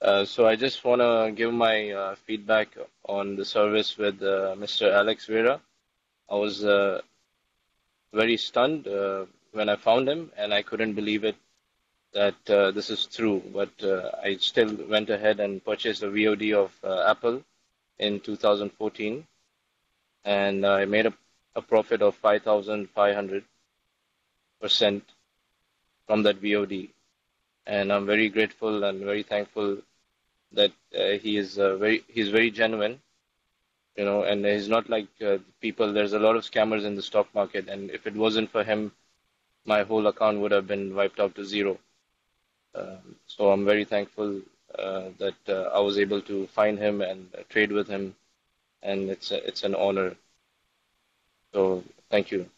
So I just want to give my feedback on the service with Mr. Alex Vera. I was very stunned when I found him, and I couldn't believe it that this is true. But I still went ahead and purchased a VOD of Apple in 2014, and I made a profit of 5,500% from that VOD. And I'm very grateful and very thankful that he's very genuine, and he's not like people. There's a lot of scammers in the stock market, and if it wasn't for him, my whole account would have been wiped out to zero. So I'm very thankful that I was able to find him and trade with him, and it's an honor. So thank you.